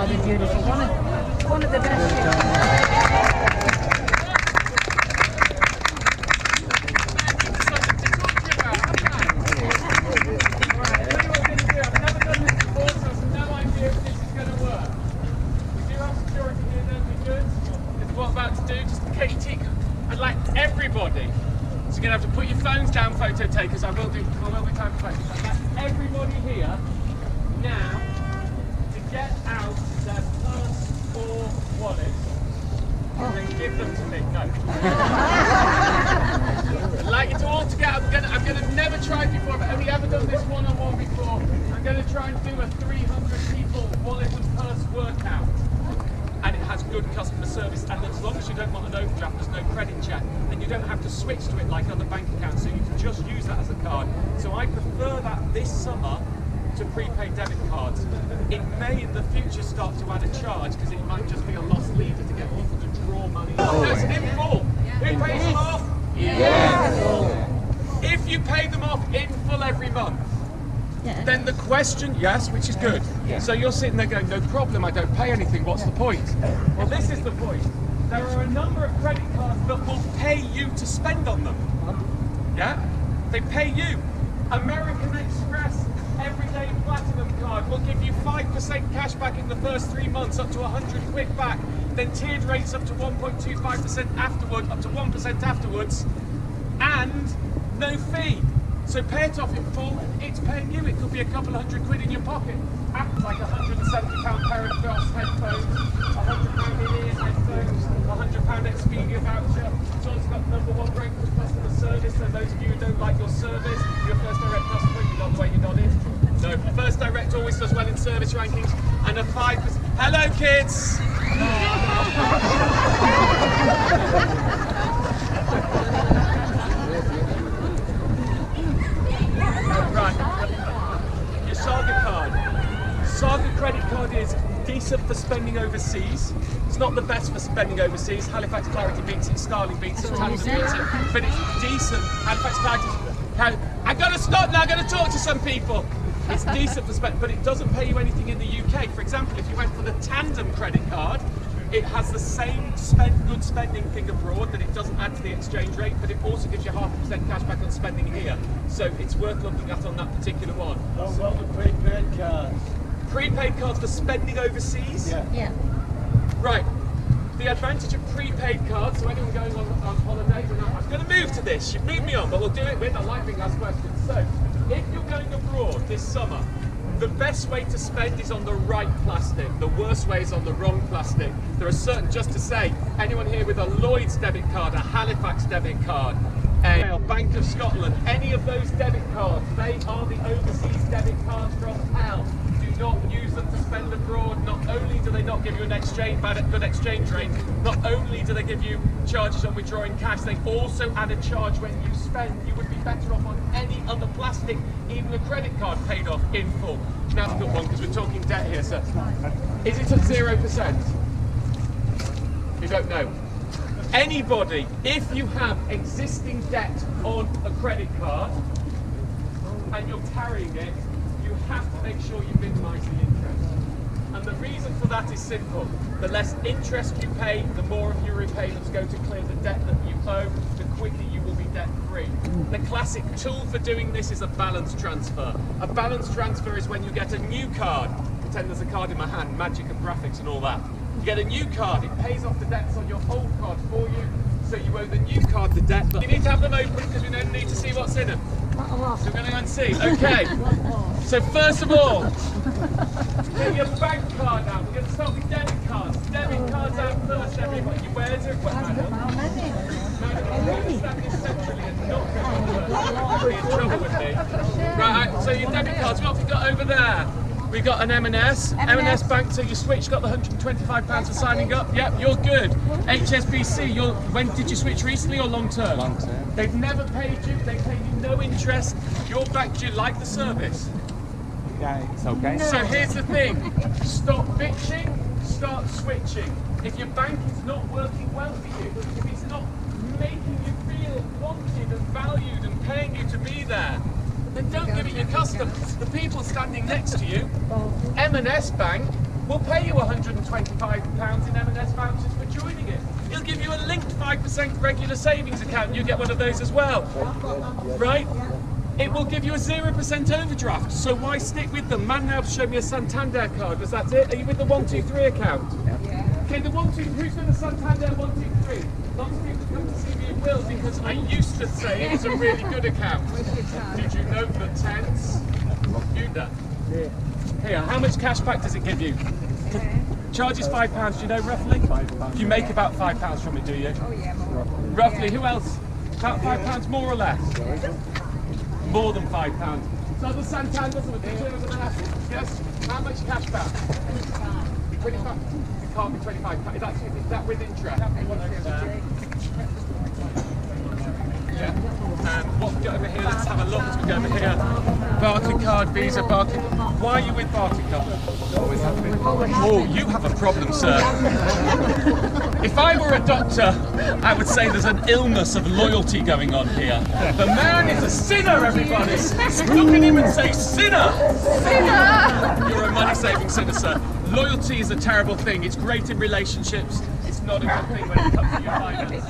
Oh, they're beautiful. One of the best. I'd like everybody, so you're going to have to put your phones down, photo takers. I will be time for photos. I'd like everybody here now to get out their purse or wallet and then give them to me. No. I'd like you to all to get out. I'm going to never tried before. I've only ever done this one-on-one before. I'm going to try and do a 300 people wallet and purse workout. And it has good customer service, and as long as you don't want an overdraft, there's no credit check, and you don't have to switch to it like other bank accounts, so you can just use that as a card. So I prefer that this summer to prepaid debit cards. It may in the future start to add a charge, because it might just be a lost leader to get people to draw money. Oh, no, it's in full. Who pays them off? Yes. If you pay them off in full every month, then the question, yes, which is good. So you're sitting there going, no problem, I don't pay anything, what's the point? Well, this is the point. There are a number of credit cards that will pay you to spend on them. Yeah? They pay you. American Express Everyday Platinum card will give you 5% cash back in the first 3 months, up to 100 quid back. Then tiered rates up to 1.25% afterward, up to 1% afterwards, and no fee. So pay it off in full, it's paying you. It could be a couple hundred quid in your pocket. App's like £170 pair of Cross headphones, £100 in-ear headphones, £100 Expedia voucher. It's also got #1 ranked for customer service, so those of you who don't like your service, you're a First Direct customer, you love the way you done it. No, First Direct always does well in service rankings, and a 5%. Hello kids! Right, your Saga card. Saga credit card is decent for spending overseas. It's not the best for spending overseas. Halifax Clarity beats it, Starling beats it, Tandem beats it, but it's decent. Halifax Clarity. I've got to stop now, I've got to talk to some people. It's decent for spending, but it doesn't pay you anything in the UK. For example, if you went for the Tandem credit card, it has the same good spending thing abroad, that it doesn't add to the exchange rate, but it also gives you 0.5% cash back on spending here. So it's worth looking at on that particular one. Oh, well, the prepaid cards. Prepaid cards for spending overseas? Yeah. Right. The advantage of prepaid cards, so anyone going on holiday, I'm going to move to this. You've moved me on, but we'll do it with. I like being asked questions. So, if you're going abroad this summer, the best way to spend is on the right plastic. The worst way is on the wrong plastic. There are certain, just to say, anyone here with a Lloyds debit card, a Halifax debit card, a Bank of Scotland, any of those debit cards, they are the overseas debit cards from hell. Do not use them to spend abroad. Not only do they not give you an good exchange rate, not only do they give you charges on withdrawing cash, they also add a charge when you spend. You would be better off on any other plastic, even a credit card paid off in full. Now it's a good one, because we're talking debt here, sir. Is it at 0%? You don't know. Anybody, if you have existing debt on a credit card and you're carrying it, you have to make sure you minimise the interest. And the reason for that is simple. The less interest you pay, the more of your repayments go to clear the debt that you owe, the quicker you will be debt free. The classic tool for doing this is a balance transfer. A balance transfer is when you get a new card. Pretend there's a card in my hand, magic and graphics and all that. You get a new card, it pays off the debts on your old card for you, so you owe the new card the debt. But you need to have them open, because we don't need to see what's in them. So we're going to go and see. Okay. So first of all, get your bank card out. We're going to start with debit cards. Debit cards out first, everybody. Where is it? Madam, stand this centrally and not go over. You'll be in trouble with me. Right, so your debit cards, what have we got over there? We got an M&S Bank, so you switch, got the £125 for signing up. Yep, you're good. HSBC, when did you switch, recently or long term? Long term. They've never paid you, they pay you no interest. Your bank, do you like the service? Yeah, it's okay. So here's the thing, stop bitching, start switching. If your bank is not working well for you, if it's not making you feel wanted and valued and paying you to be there, then don't give it your customers. The people standing next to you, M&S Bank, we'll pay you £125 in M&S vouchers for joining it. He'll give you a linked 5% regular savings account, and you get one of those as well. Right? It will give you a 0% overdraft, so why stick with them? Man now showed me a Santander card, was that it? Are you with the 123 account? Yeah. Okay, the 123, who's with the Santander 123? Lots of people come to see me and will, because I used to say it was a really good account. Did you note the tense? You that. Here, how much cash back does it give you? Charges £5, do you know roughly? £5. You make about £5 from it, do you? Oh yeah, more. Roughly, who else? About £5 more or less? More than £5. So the Santander, some of the yes, how much cash back? 25. It can't be £25. Is that with interest? Yeah. And what we got over here, let's have a look as we go over here. Barclaycard, Visa, Barclay. Why are you with Barclaycard? Oh, you have a problem, sir. If I were a doctor, I would say there's an illness of loyalty going on here. The man is a sinner, everybody. Look at him and say, sinner! Sinner! You're a money-saving sinner, sir. Loyalty is a terrible thing. It's great in relationships. It's not a good thing when it comes to your finances.